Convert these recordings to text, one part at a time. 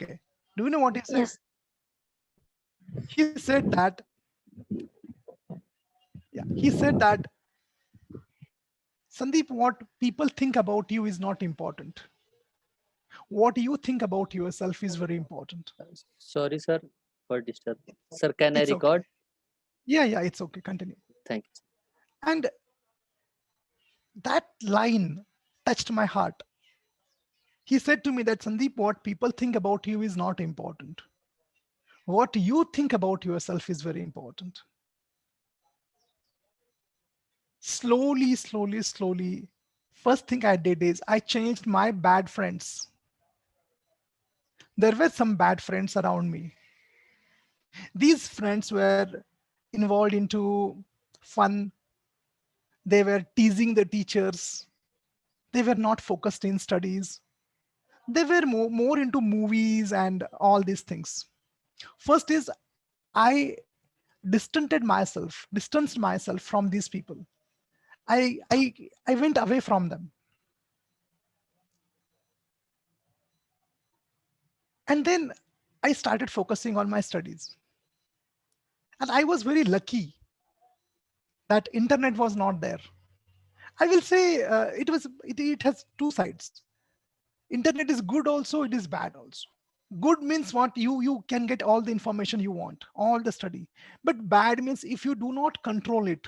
Okay. Do you know what he said? Yes. He said that, yeah, he said that, Sandeep, what people think about you is not important. What you think about yourself is very important. Sorry, sir, for disturb. Sir, can I It's okay. record? Yeah, it's okay. Continue. Thank you. And that line touched my heart. He said to me that, Sandeep, what people think about you is not important. What you think about yourself is very important. Slowly, first thing I did is I changed my bad friends. There were some bad friends around me. These friends were involved into fun. They were teasing the teachers. They were not focused in studies. They were more into movies and all these things. First is I distanced myself from these people. I went away from them. And then I started focusing on my studies. And I was very lucky that internet was not there. I will say it has two sides. Internet is good also, it is bad also. Good means what, you can get all the information you want, all the study. But bad means if you do not control it,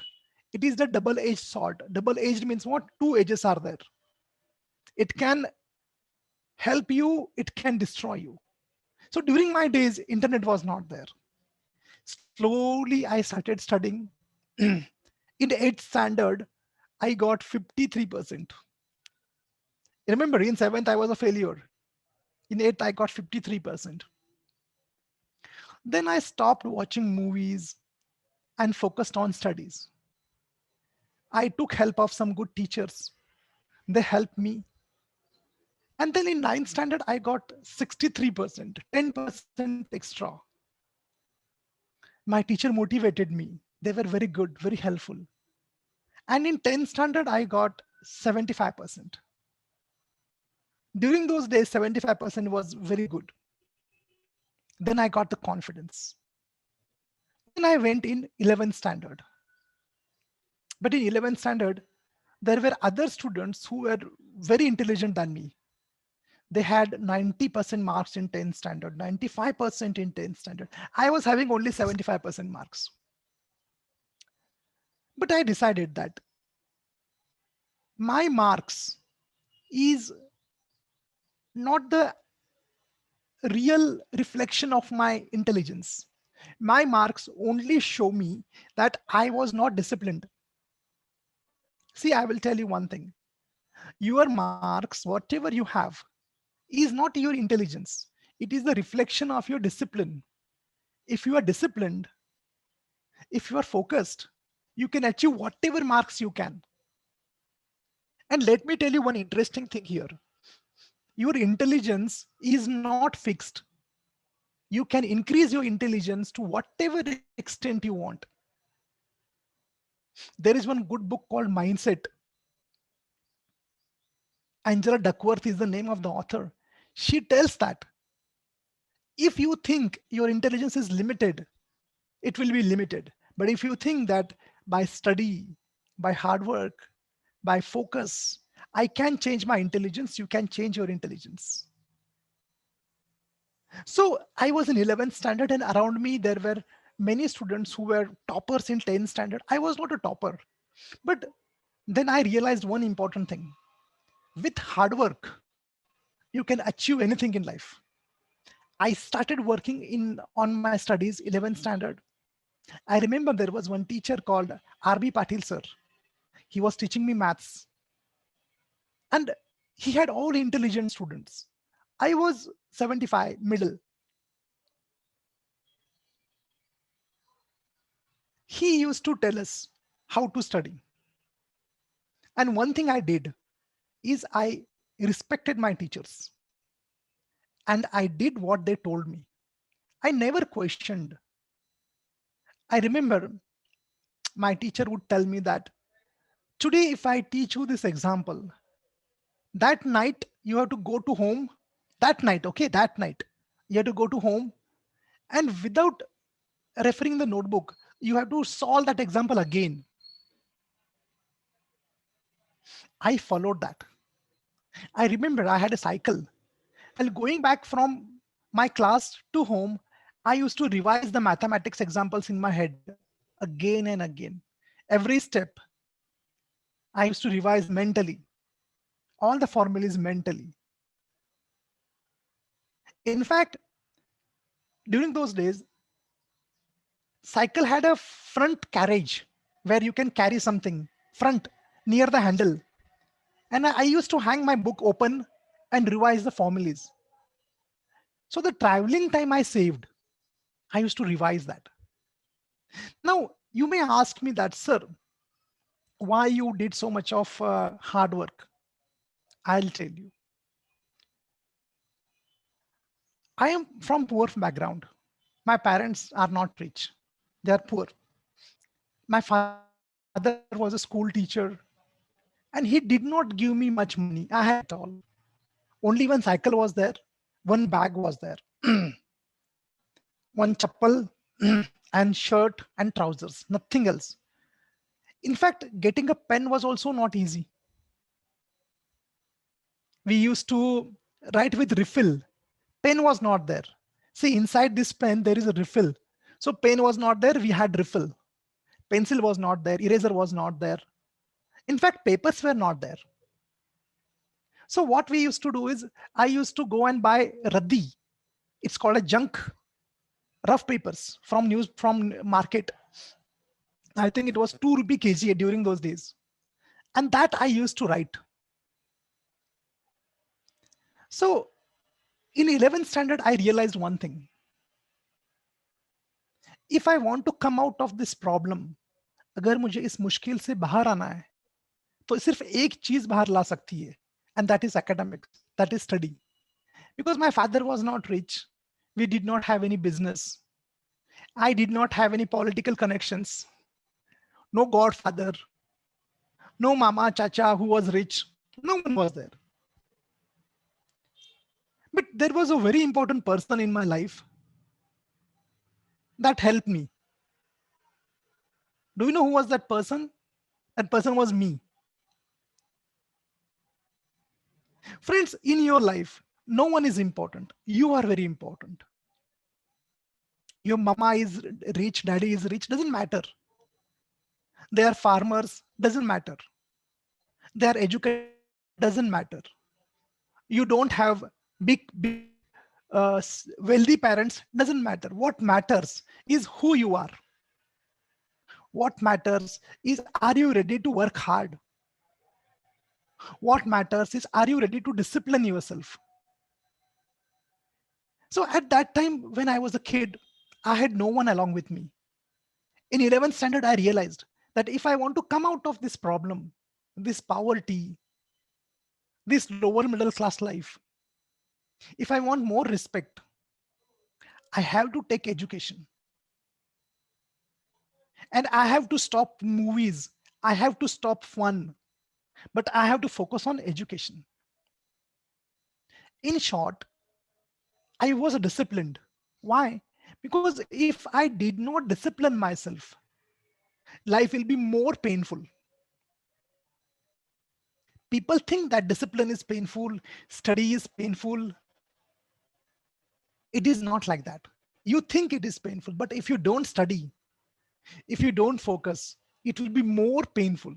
it is the double-edged sword. Double-edged means what? Two edges are there. It can help you, it can destroy you. So during my days, internet was not there. Slowly I started studying. In 8th standard, I got 53%. Remember, in 7th, I was a failure. In 8th, I got 53%. Then I stopped watching movies and focused on studies. I took help of some good teachers. They helped me. And then in 9th standard, I got 63%, 10% extra. My teacher motivated me. They were very good, very helpful. And in 10th standard, I got 75%. During those days, 75% was very good. Then I got the confidence. Then I went in 11th standard. But in 11th standard, there were other students who were very intelligent than me. They had 90% marks in 10th standard, 95% in 10th standard. I was having only 75% marks. But I decided that my marks is not the real reflection of my intelligence. My marks only show me that I was not disciplined. See, I will tell you one thing. Your marks, whatever you have, is not your intelligence. It is the reflection of your discipline. If you are disciplined, if you are focused, you can achieve whatever marks you can. And let me tell you one interesting thing here. Your intelligence is not fixed. You can increase your intelligence to whatever extent you want. There is one good book called Mindset. Angela Duckworth is the name of the author. She tells that if you think your intelligence is limited, it will be limited. But if you think that by study, by hard work, by focus, I can change my intelligence, you can change your intelligence. So I was in 11th standard, and around me there were many students who were toppers in 10th standard. I was not a topper. But then I realized one important thing. With hard work, you can achieve anything in life. I started working on my studies, 11th standard. I remember there was one teacher called R.B. Patil sir. He was teaching me maths, and he had all intelligent students. I was 75, middle. He used to tell us how to study. And one thing I did is I respected my teachers and I did what they told me. I never questioned. I remember my teacher would tell me that today, if I teach you this example, that night you have to go to home. That night, okay, that night. You have to go to home, and without referring the notebook, you have to solve that example again. I followed that. I remember I had a cycle. While going back from my class to home, I used to revise the mathematics examples in my head again and again. Every step I used to revise mentally, all the formulas mentally. In fact, during those days, cycle had a front carriage where you can carry something front near the handle. And I used to hang my book open and revise the formulas. So the traveling time I saved, I used to revise that. Now, you may ask me that, sir, why you did so much of hard work? I'll tell you. I am from poor background. My parents are not rich. They are poor. My father was a school teacher, and he did not give me much money. I had nothing at all. Only one cycle was there, one bag was there, one chappal and shirt and trousers, nothing else. In fact, getting a pen was also not easy. We used to write with refill. Pen was not there. See, inside this pen, there is a refill. So pen was not there, we had refill. Pencil was not there, eraser was not there. In fact, papers were not there. So what we used to do is, I used to go and buy raddi. It's called a junk, rough papers from market. I think it was 2 rupee kg during those days. And that I used to write. So in 11th standard, I realized one thing. If I want to come out of this problem, अगर मुझे इस मुश्किल से बाहर आना है, तो सिर्फ एक चीज बाहर ला सकती है, and that is academics, that is study. Because my father was not rich, we did not have any business, I did not have any political connections, no godfather, no mama chacha who was rich, no one was there. But there was a very important person in my life that helped me. Do you know who was that person? That person was me. Friends, in your life, no one is important. You are very important. Your mama is rich, daddy is rich, doesn't matter. They are farmers, doesn't matter. They are educated, doesn't matter. You don't have big wealthy parents, doesn't matter. What matters is who you are. What matters is, are you ready to work hard? What matters is, are you ready to discipline yourself? So at that time, when I was a kid, I had no one along with me. In 11th standard, I realized that if I want to come out of this problem, this poverty, this lower middle class life, if I want more respect, I have to take education. And I have to stop movies. I have to stop fun. But I have to focus on education. In short, I was disciplined. Why? Because if I did not discipline myself, life will be more painful. People think that discipline is painful, study is painful. It is not like that. You think it is painful, but if you don't study, if you don't focus, it will be more painful.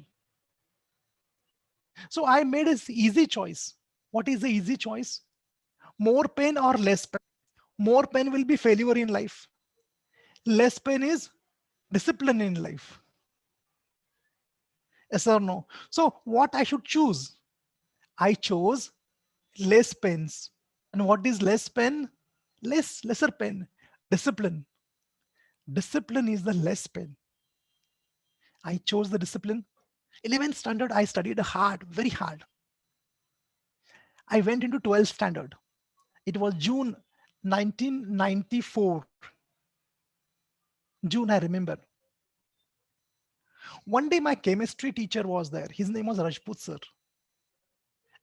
So I made an easy choice. What is the easy choice? More pain or less pain? More pain will be failure in life. Less pain is discipline in life. Yes or no? So what I should choose? I chose less pains. And what is less pain? Lesser pain. Discipline. Discipline is the less pain. I chose the discipline. 11th standard, I studied hard, very hard. I went into 12th standard. It was June 1994. June, I remember. One day, my chemistry teacher was there. His name was Rajput sir.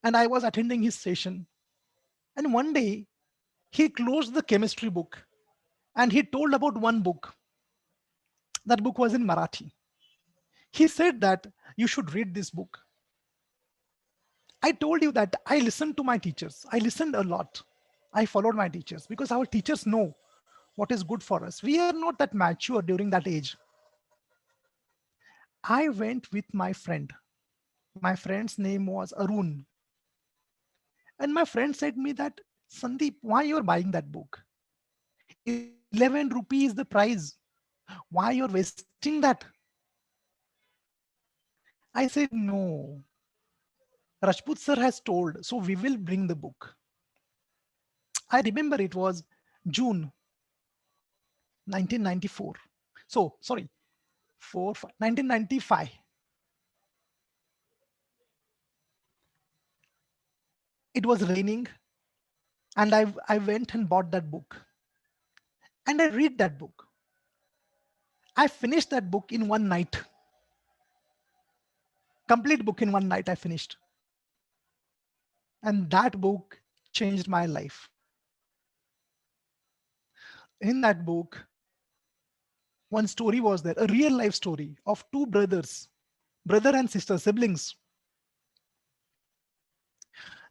And I was attending his session. And one day, He closed the chemistry book and he told about one book. That book was in Marathi. He said that you should read this book. I told you that I listened to my teachers. I listened a lot. I followed my teachers because our teachers know what is good for us. We are not that mature during that age. I went with my friend. My friend's name was Arun. And my friend said me that, Sandeep, why you're buying that book? 11 rupees the price. Why you're wasting that? I said, no. Rajput sir has told, so we will bring the book. I remember it was June 1994. So, sorry, 1995. It was raining, and I went and bought that book. And I read that book. I finished that book in one night. Complete book in one night I finished. And that book changed my life. In that book, one story was there, a real life story of two brothers, brother and sister, siblings.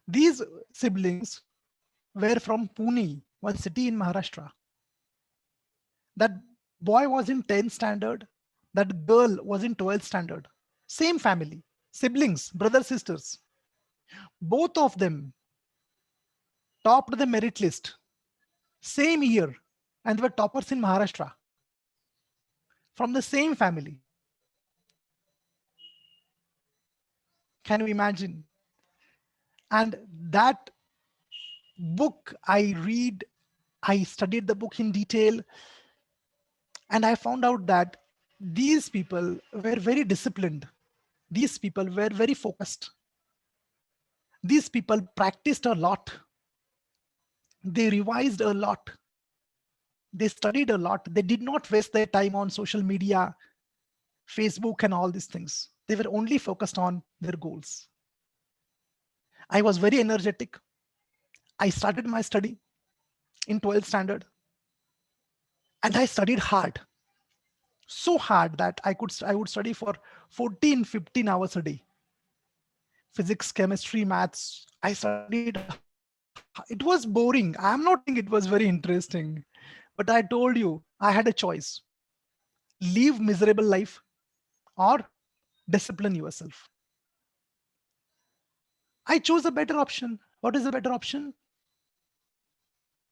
These siblings were from Pune, one city in Maharashtra. That boy was in 10th standard, that girl was in 12th standard. Same family, siblings, brother, sisters. Both of them topped the merit list, same year, and were toppers in Maharashtra from the same family. Can you imagine? And that book I read, I studied the book in detail, and I found out that these people were very disciplined. These people were very focused. These people practiced a lot. They revised a lot. They studied a lot. They did not waste their time on social media, Facebook, and all these things. They were only focused on their goals. I was very energetic. I started my study in 12th standard and I studied hard, so hard that I would study for 14, 15 hours a day. Physics, chemistry, maths. I studied. It was boring. I'm not saying it was very interesting, but I told you I had a choice: live miserable life or discipline yourself. I chose a better option. What is a better option?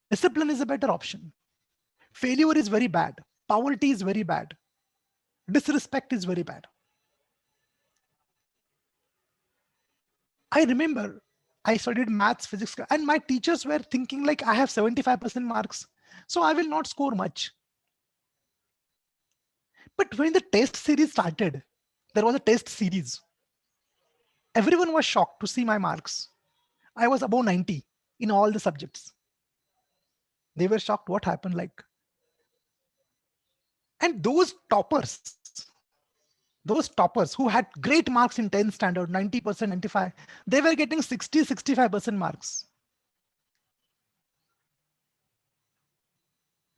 Discipline is a better option. Failure is very bad. Poverty is very bad. Disrespect is very bad. I remember I studied maths, physics, and my teachers were thinking like I have 75% marks, so I will not score much. But when the test series started, there was a test series. Everyone was shocked to see my marks. I was above 90 in all the subjects. They were shocked what happened like. And those toppers who had great marks in 10th standard, 90%, 95, they were getting 60, 65% marks.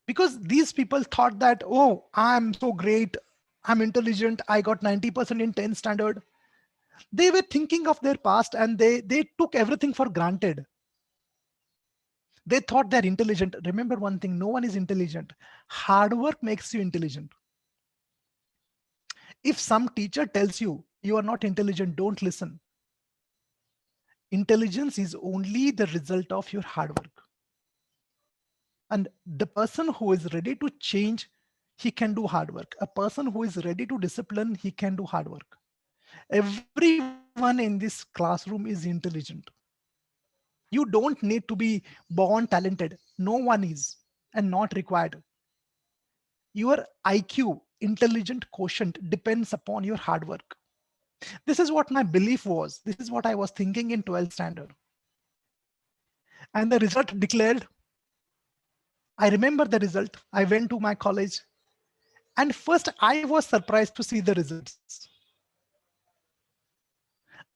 Because these people thought that, oh, I'm so great, I'm intelligent, I got 90% in 10th standard. They were thinking of their past and they took everything for granted. They thought they're intelligent. Remember one thing, no one is intelligent. Hard work makes you intelligent. If some teacher tells you you are not intelligent, don't listen. Intelligence is only the result of your hard work. And the person who is ready to change, he can do hard work. A person who is ready to discipline, he can do hard work. Everyone in this classroom is intelligent. You don't need to be born talented. No one is, and not required. Your IQ, intelligent quotient, depends upon your hard work. This is what my belief was. This is what I was thinking in 12th standard. And the result declared. I remember the result. I went to my college, and first I was surprised to see the results.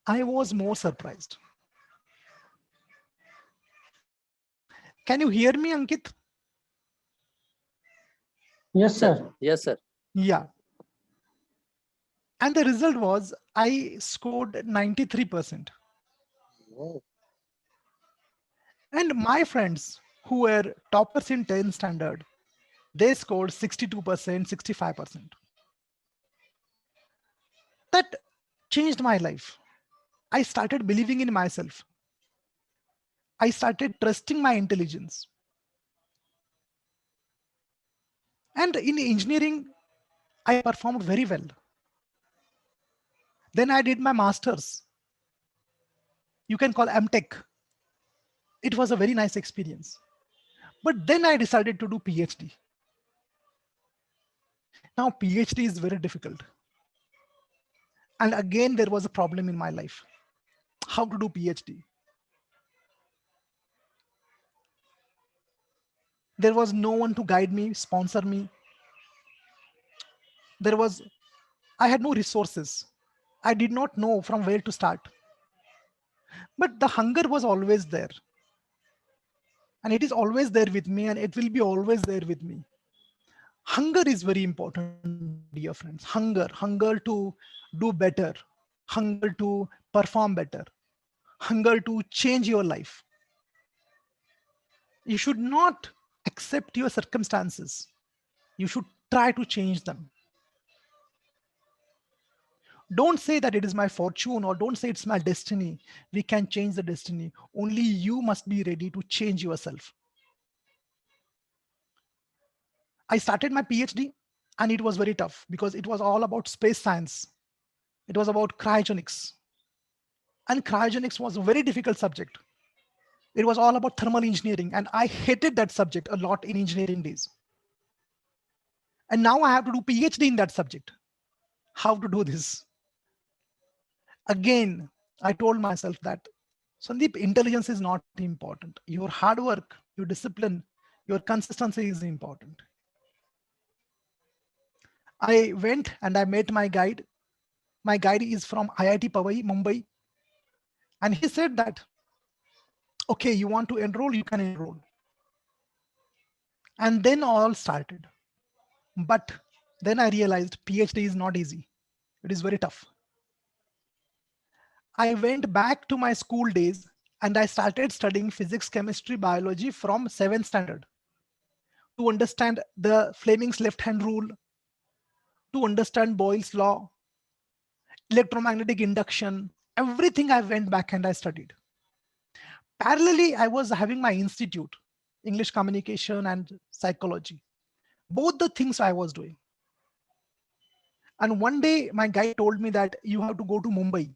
I was more surprised. Can you imagine? Can you hear me, Ankit? Yes, Yes, sir. sir. Yes, sir. Yeah. And the result was I scored 93%. Oh, And my friends who were toppers in 10th standard, they scored 62%, 65%. That changed my life. I started believing in myself. I started trusting my intelligence. And in engineering, I performed very well. Then I did my master's. You can call MTech. It was a very nice experience. But then I decided to do PhD. Now, PhD is very difficult. And again, there was a problem in my life. How to do PhD? There was no one to guide me, sponsor me. There was, I had no resources. I did not know from where to start. But the hunger was always there. And it is always there with me, and it will be always there with me. Hunger is very important, dear friends. Hunger to do better, hunger to perform better, hunger to change your life. You should not accept your circumstances. You should try to change them. Don't say that it is my fortune or don't say it's my destiny. We can change the destiny. Only you must be ready to change yourself. I started my PhD and it was very tough because it was all about space science. It was about cryogenics. And cryogenics was a very difficult subject. It was all about thermal engineering. And I hated that subject a lot in engineering days. And now I have to do PhD in that subject. How to do this? Again, I told myself that Sandeep, intelligence is not important. Your hard work, your discipline, your consistency is important. I went and I met my guide. My guide is from IIT Powai, Mumbai. And he said that, okay, you want to enroll, you can enroll. And then all started. But then I realized PhD is not easy. It is very tough. I went back to my school days and I started studying physics, chemistry, biology from 7th standard to understand the Fleming's left hand rule, to understand Boyle's law, electromagnetic induction, everything I went back and I studied. Parallelly, I was having my institute, English communication and psychology. Both the things I was doing. And one day, my guide told me that you have to go to Mumbai.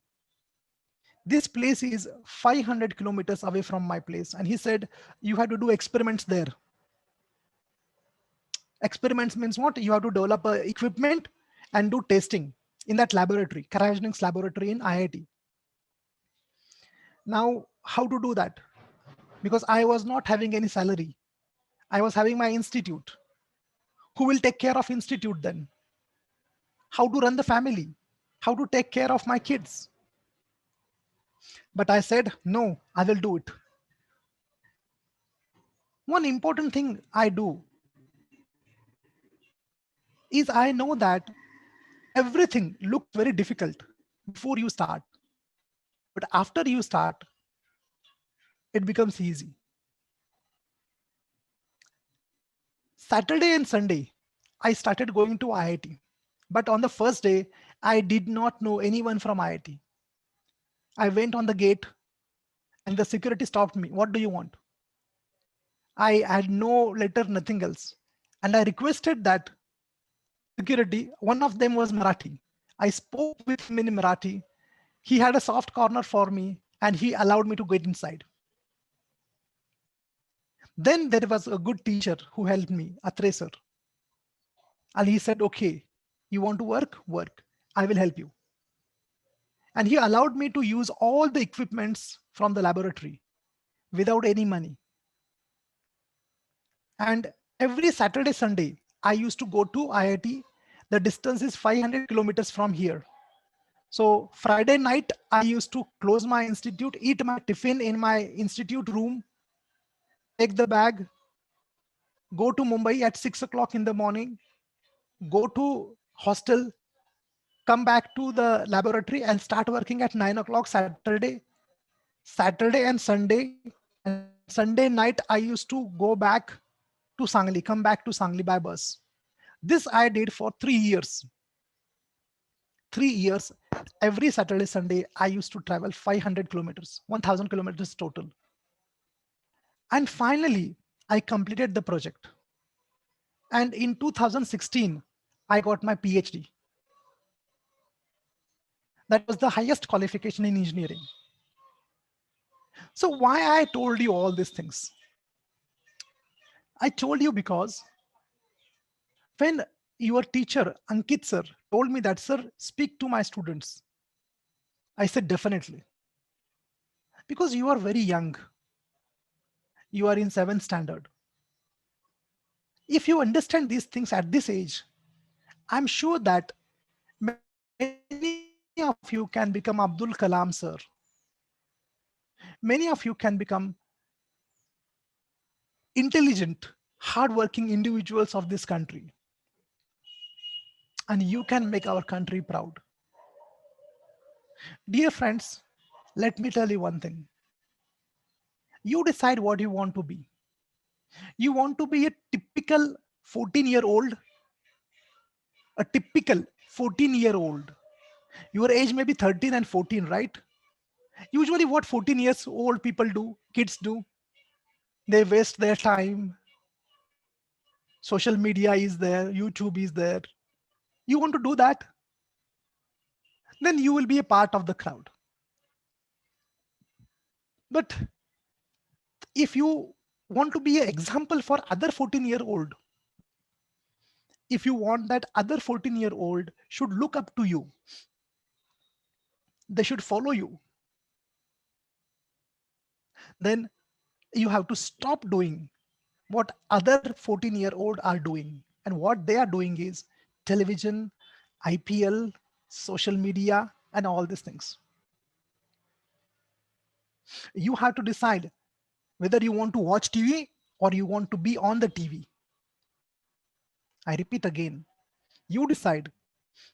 This place is 500 kilometers away from my place. And he said, you have to do experiments there. Experiments means what? You have to develop equipment and do testing in that laboratory, cryogenics laboratory in IIT. Now, how to do that? Because I was not having any salary. I was having my institute. Who will take care of institute then? How to run the family? How to take care of my kids? But I said, no, I will do it. One important thing I do is I know that everything looks very difficult before you start. But after you start, it becomes easy. Saturday and Sunday, I started going to IIT. But on the first day, I did not know anyone from IIT. I went on the gate and the security stopped me. What do you want? I had no letter, nothing else. And I requested that security, one of them was Marathi. I spoke with him in Marathi. He had a soft corner for me and he allowed me to get inside. Then there was a good teacher who helped me, Atre sir. And he said, okay, you want to work? Work. I will help you. And he allowed me to use all the equipments from the laboratory without any money. And every Saturday, Sunday, I used to go to IIT. The distance is 500 kilometers from here. So Friday night, I used to close my institute, eat my tiffin in my institute room, take the bag, go to Mumbai at 6 o'clock in the morning, go to hostel, come back to the laboratory and start working at 9 o'clock Saturday and Sunday. And Sunday night, I used to go back to Sangli, come back to Sangli by bus. This I did for 3 years. 3 years, every Saturday, Sunday, I used to travel 500 kilometers, 1000 kilometers total. And finally, I completed the project. And in 2016, I got my PhD. That was the highest qualification in engineering. So why I told you all these things? I told you because when your teacher, Ankit sir, told me that, sir, speak to my students, I said, definitely. Because you are very young. You are in 7th standard. If you understand these things at this age, I'm sure that many of you can become Abdul Kalam sir. Many of you can become intelligent, hardworking individuals of this country. And you can make our country proud. Dear friends, let me tell you one thing. You decide what you want to be. You want to be a typical 14-year-old, a typical 14-year-old. Your age may be 13 and 14, right? Usually, what 14 years old people do, kids do, they waste their time. Social media is there, YouTube is there. You want to do that? Then you will be a part of the crowd. But if you want to be an example for other 14-year-old, if you want that other 14-year-old should look up to you, they should follow you, then you have to stop doing what other 14-year-old are doing. And what they are doing is television, IPL, social media, and all these things. You have to decide whether you want to watch TV or you want to be on the TV. I repeat again, you decide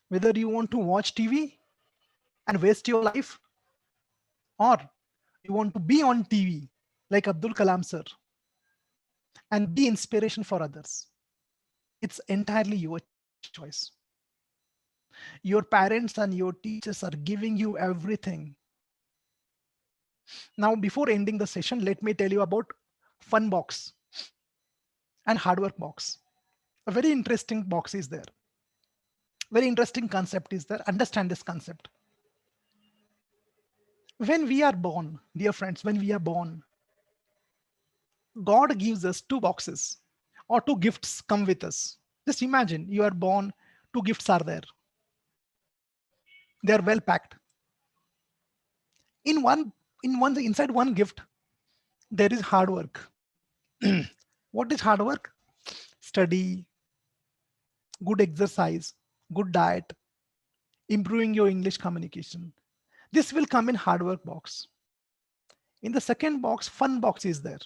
whether you want to watch TV and waste your life, or you want to be on TV like Abdul Kalam sir and be inspiration for others. It's entirely your choice. Your parents and your teachers are giving you everything. Now, before ending the session, let me tell you about Fun Box and Hardwork Box. A very interesting box is there. Very interesting concept is there. Understand this concept. When we are born, dear friends, when we are born, God gives us two boxes or two gifts come with us. Just imagine you are born, two gifts are there. They are well packed. In one, inside one gift, there is hard work. What is hard work? Study, good exercise, good diet, improving your English communication. This will come in hard work box. In the second box, fun box is there.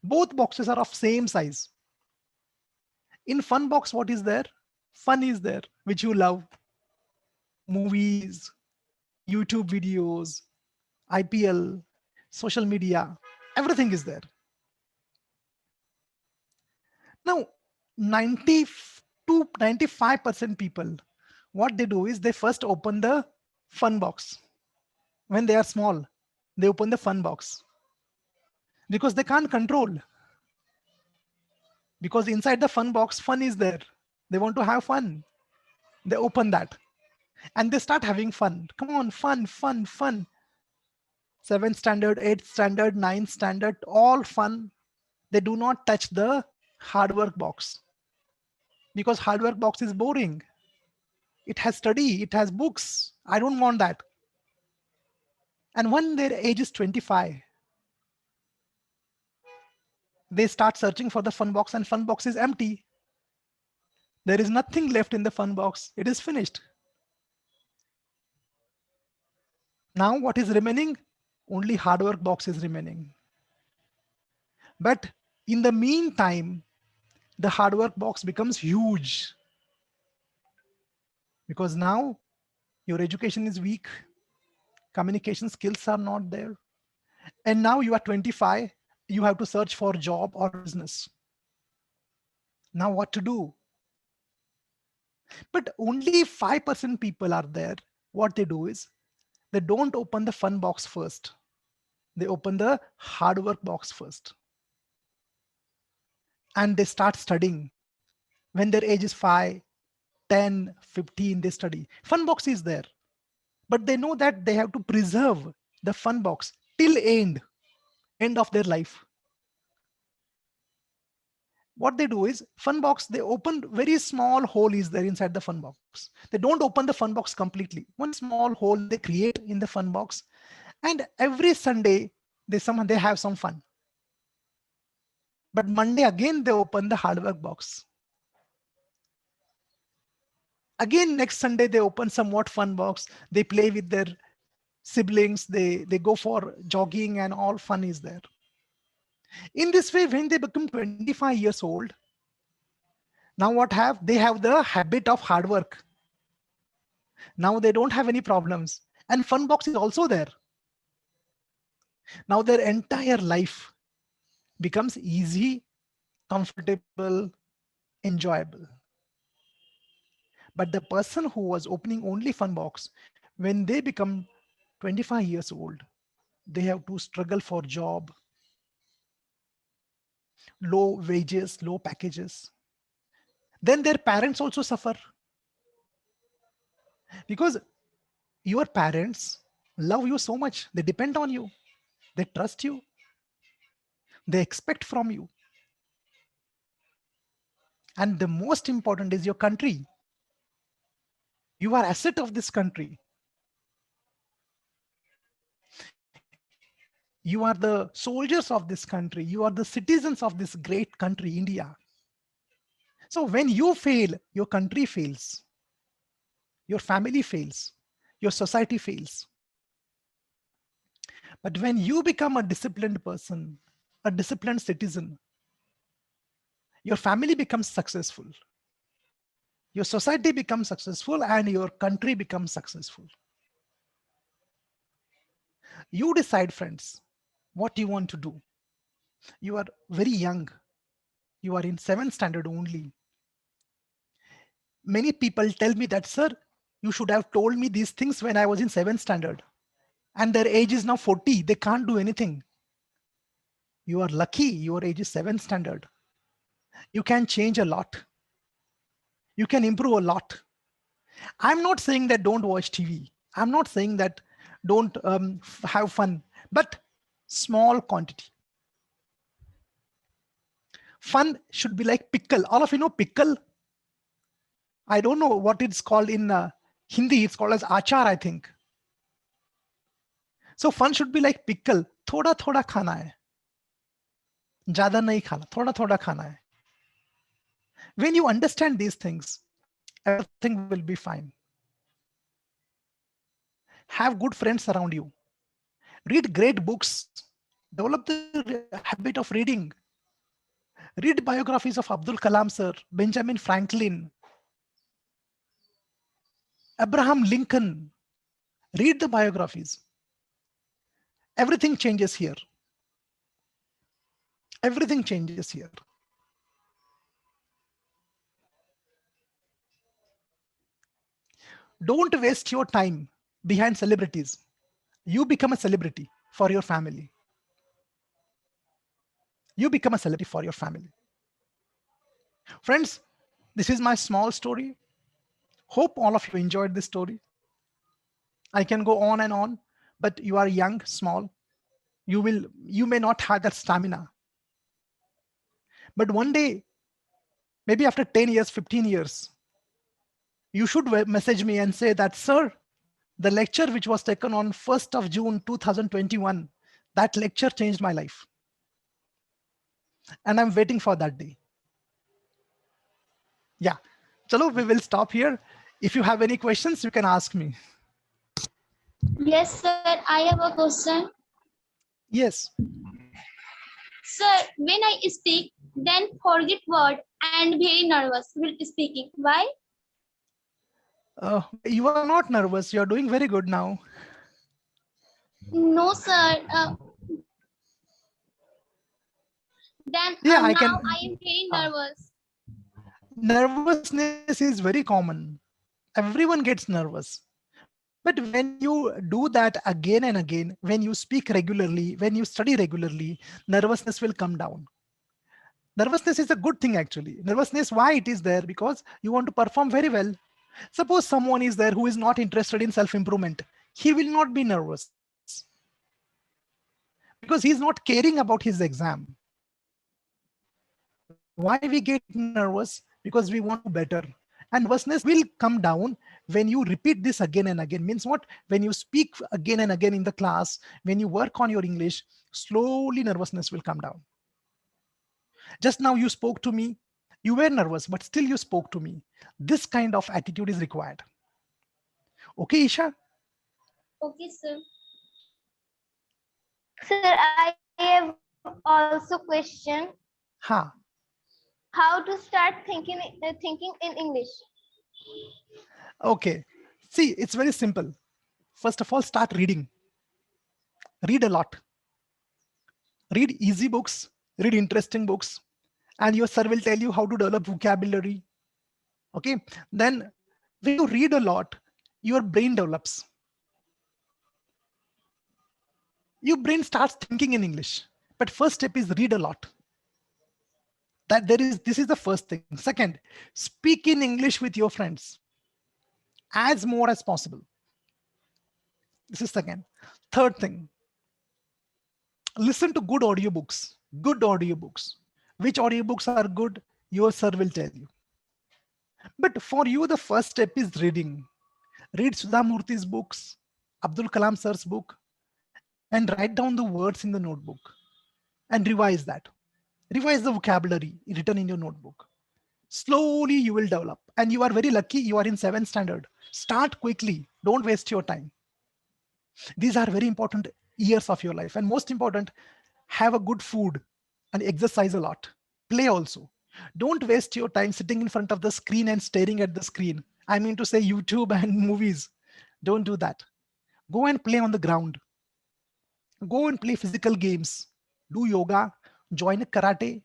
Both boxes are of same size. In fun box, what is there? Fun is there, which you love. Movies, YouTube videos, IPL, social media, everything is there. Now, 90 to 95% people, what they do is they first open the fun box. When they are small, they open the fun box because they can't control. Because inside the fun box, fun is there. They want to have fun. They open that and they start having fun. Come on, fun, fun, fun. 7th standard, 8th standard, 9th standard, all fun. They do not touch the hard work box because hard work box is boring. It has study, it has books. I don't want that. And when their age is 25, they start searching for the fun box and fun box is empty. There is nothing left in the fun box. It is finished. Now what is remaining? Only hard work box is remaining. But in the meantime, the hard work box becomes huge because now your education is weak, communication skills are not there, and now you are 25, you have to search for job or business. Now what to do? But only 5% people are there. What they do is they don't open the fun box first. They open the hard work box first. And they start studying. When their age is 5, 10, 15, they study. Fun box is there. But they know that they have to preserve the fun box till end of their life. What they do is fun box, they open very small hole is there inside the fun box. They don't open the fun box completely. One small hole they create in the fun box, and every Sunday they have some fun. But Monday again they open the hard work box. Again next Sunday they open somewhat fun box. They play with their siblings, they go for jogging and all fun is there. In this way, when they become 25 years old, now what have they have the habit of hard work. Now they don't have any problems. And fun box is also there. Now their entire life becomes easy, comfortable, enjoyable. But the person who was opening only fun box, when they become 25 years old, they have to struggle for job, low wages, low packages. Then their parents also suffer because your parents love you so much. They depend on you. They trust you. They expect from you. And the most important is your country. You are asset of this country. You are the soldiers of this country. You are the citizens of this great country, India. So when you fail, your country fails, your family fails, your society fails. But when you become a disciplined person, a disciplined citizen, your family becomes successful, your society becomes successful, and your country becomes successful. You decide, friends, what you want to do. You are very young. You are in 7th standard only. Many people tell me that, sir, you should have told me these things when I was in 7th standard. And their age is now 40. They can't do anything. You are lucky. Your age is 7th standard. You can change a lot. You can improve a lot. I'm not saying that don't watch TV. I'm not saying that don't have fun, but small quantity. Fun should be like pickle. All of you know pickle. I don't know what it's called in Hindi. It's called as achar, I think. So fun should be like pickle. थोड़ा थोड़ा खाना है, ज़्यादा नहीं खाना, थोड़ा थोड़ा खाना है. When you understand these things, everything will be fine. Have good friends around you. Read great books. Develop the habit of reading. Read biographies of Abdul Kalam sir, Benjamin Franklin, Abraham Lincoln. Read the biographies. Everything changes here. Everything changes here. Don't waste your time behind celebrities. You become a celebrity for your family. You become a celebrity for your family. Friends, this is my small story. Hope all of you enjoyed this story. I can go on and on, but you are young, small. You may not have that stamina. But one day, maybe after 10 years, 15 years, you should message me and say that, sir, the lecture which was taken on 1st of June 2021, that lecture changed my life. And I'm waiting for that day. Yeah. Chalo, we will stop here. If you have any questions, you can ask me. Yes, sir. I have a question. Yes. Sir, when I speak, then forget word and very nervous while speaking. Why? But you are not nervous. You are doing very good now. No, sir. Then Yeah, I now can. I am very Ah, nervous. nervousness is very common. Everyone gets nervous. But when you do that again and again, when you speak regularly, when you study regularly, nervousness will come down. Nervousness is a good thing actually. Nervousness, why it is there? Because you want to perform very well. Suppose someone is there who is not interested in self improvement, he will not be nervous because he is not caring about his exam. Why we get nervous? Because we want to do better. And nervousness will come down when you repeat this again and again. Means what? When you speak again and again in the class, when you work on your English, slowly nervousness will come down. Just now you spoke to me, you were nervous, but still you spoke to me. This kind of attitude is required. Okay, Isha? Okay, sir. Sir, I have also question. Ha. How to start thinking in English? Okay. See, it's very simple. First of all, start reading. Read a lot. Read easy books, read interesting books, and your sir will tell you how to develop vocabulary. Okay. Then, when you read a lot, your brain develops. Your brain starts thinking in English. But first step is read a lot. That there is this is the first thing. Second, speak in English with your friends as more as possible. This is second. Third thing, listen to good audiobooks. Good audiobooks. Which audiobooks are good? Your sir will tell you. But for you, the first step is reading. Read Sudha Murthy's books, Abdul Kalam sir's book, and write down the words in the notebook and revise that. Revise the vocabulary written in your notebook. Slowly you will develop. And you are very lucky you are in 7th standard. Start quickly. Don't waste your time. These are very important years of your life. And most important, have a good food and exercise a lot. Play also. Don't waste your time sitting in front of the screen and staring at the screen. I mean to say YouTube and movies. Don't do that. Go and play on the ground. Go and play physical games. Do yoga. Join a karate.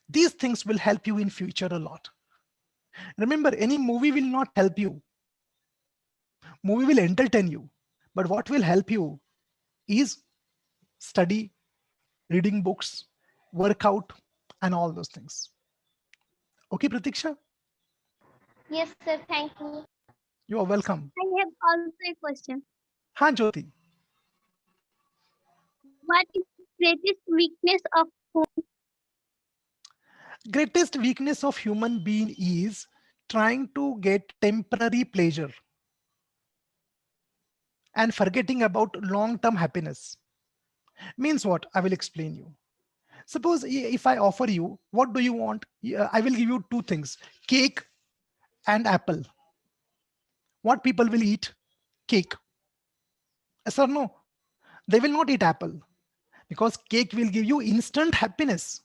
These things will help you in future a lot. Remember, any movie will not help you. Movie will entertain you. But what will help you is study, reading books, workout, and all those things. Okay, Pratiksha? Yes, sir. Thank you. You are welcome. I have also a question. Ha, Jyoti. What is greatest weakness of Greatest weakness of human being is trying to get temporary pleasure and forgetting about long-term happiness. Means what? I will explain you. Suppose if I offer you, what do you want? I will give you two things, cake and apple. What people will eat? Cake. Yes or no? They will not eat apple because cake will give you instant happiness.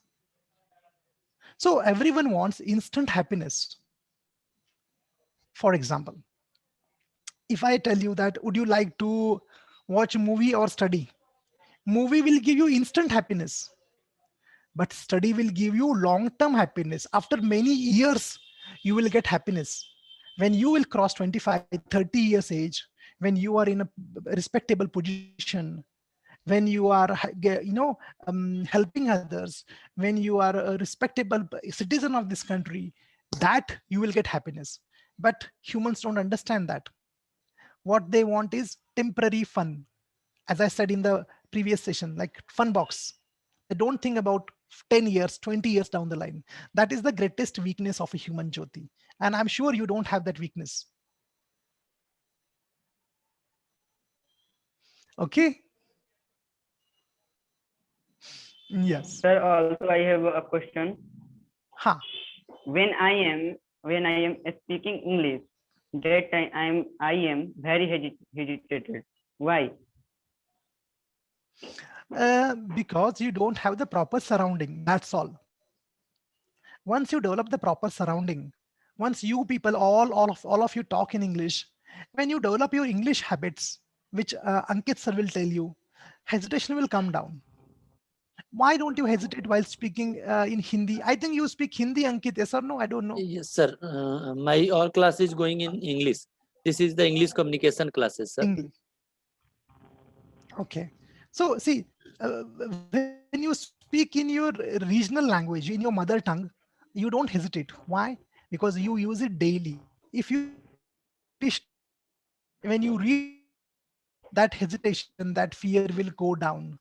So everyone wants instant happiness. For example, if I tell you that, would you like to watch a movie or study? Movie will give you instant happiness, but study will give you long-term happiness. After many years, you will get happiness. When you will cross 25, 30 years age, when you are in a respectable position, when you are helping others, when you are a respectable citizen of this country, that you will get happiness. But humans don't understand that. What they want is temporary fun. As I said in the previous session, like fun box. They don't think about 10 years, 20 years down the line. That is the greatest weakness of a human, Jyoti. And I'm sure you don't have that weakness. Okay. Yes. Sir, also I have a question. Ha. When I am speaking English, that time I am very hesitated. Why? Because you don't have the proper surrounding. That's all. Once you develop the proper surrounding, once you people, all of you talk in English, when you develop your English habits, which Ankit sir will tell you, hesitation will come down. Why don't you hesitate while speaking in Hindi? I think you speak Hindi, Ankit. Yes or no? I don't know. Yes, sir. My all class is going in English. This is the English communication classes, sir. English. Okay. So see, when you speak in your regional language, in your mother tongue, you don't hesitate. Why? Because you use it daily. If you speak in English daily, when you read English, that hesitation, that fear will go down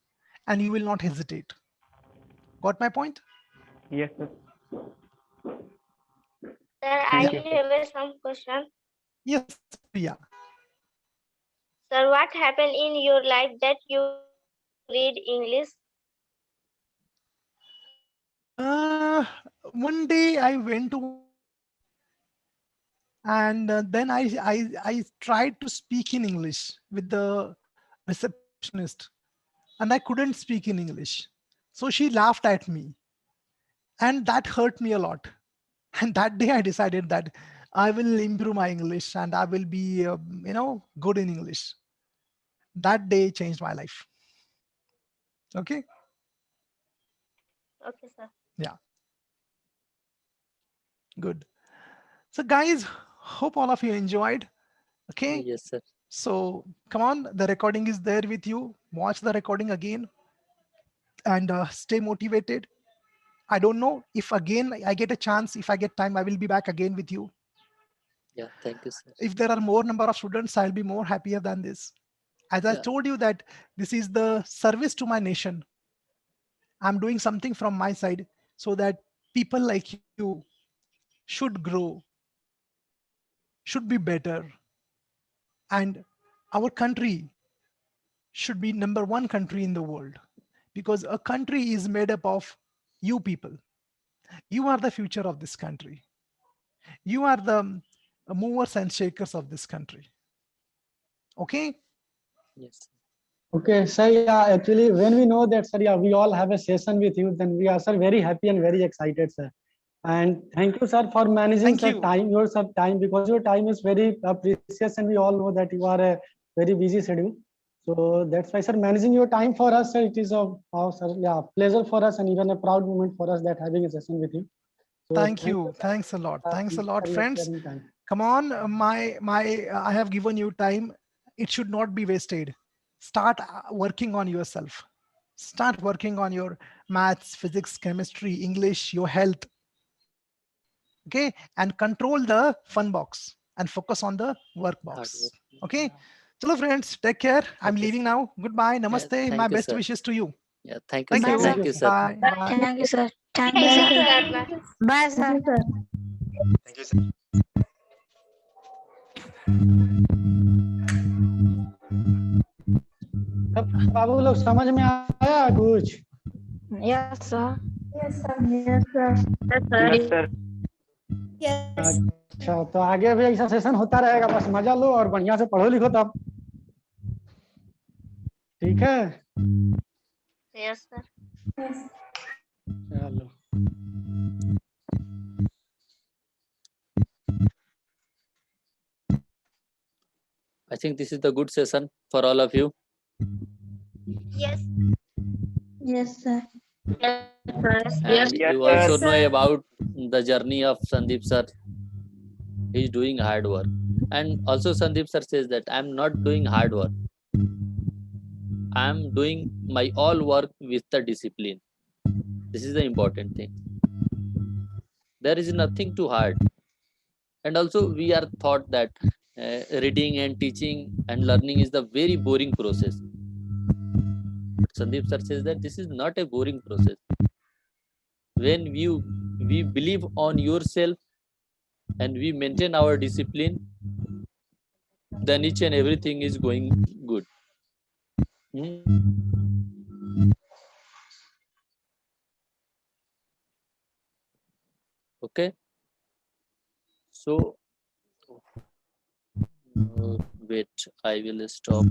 and you will not hesitate. Got my point? Yes, sir. Sir, Thank I you, sir. have some question. Yes, Priya. Sir, what happened in your life that you read English? Uh, One day I went to one hotel and then I tried to speak in English with the receptionist and I couldn't speak in English. So she laughed at me and that hurt me a lot. And that day I decided that I will improve my English and I will be, good in English. That day changed my life. Okay. Okay, sir. Yeah. Good. So guys, hope all of you enjoyed. Okay. Yes, sir. So come on, the recording is there with you. Watch the recording again and stay motivated. I don't know if again I get a chance, if I get time, I will be back again with you. Yeah, thank you, sir. If there are more number of students, I'll be more happier than this. As I Yeah. told you that this is the service to my nation. I'm doing something from my side so that people like you should grow, should be better, and our country should be number one country in the world because a country is made up of you people. You are the future of this country. You are the movers and shakers of this country. Okay. Yes. Okay, sir. Yeah, actually, when we know that, sir, yeah, we all have a session with you, then we are, sir, very happy and very excited, sir. And thank you, sir, for managing Thank sir you. time, your sir time, because your time is very precious, and we all know that you are a very busy schedule. So that's why, sir, managing your time for us, sir, it is sir, yeah, pleasure for us and even a proud moment for us that having a session with you. So Thank thank you. you, sir, Thanks a lot. Thanks a lot, for your friends. sharing time. Come on, I have given you time. It should not be wasted. Start working on yourself. Start working on your maths, physics, chemistry, English, your health. Okay, and control the fun box and focus on the work box. Hard work. Okay. Chalo friends, take care. I'm Okay, leaving sir. now. Goodbye. Yeah, Namaste. My thank you, best sir. wishes to you. Yeah, thank you, Thank sir. Bye, you. sir. Thank you, sir. Bye. Bye. Thank you, sir. Thank Thank you, you, sir. sir. Bye. Bye, sir. सब बाबू लोग समझ में आया कुछ? Yes, sir. Yes, sir. Yes, sir. Yes, sir. अच्छा, तो आगे भी ऐसा सेशन होता रहेगा, बस मजा लो और बढ़िया से पढ़ो लिखो तब। ठीक है? Yes, sir. चलो। I think this is the good session for all of you. Yes. Yes, sir. And Yes, you sir. also know about the journey of Sandeep sir. He is doing hard work. And also Sandeep sir says that I'm not doing hard work. I'm doing my all work with the discipline. This is the important thing. There is nothing too hard. And also we are taught that reading and teaching and learning is the very boring process. But Sandeep sir says that this is not a boring process. When we believe on yourself and we maintain our discipline, then each and everything is going good. Okay. So wait, I will stop.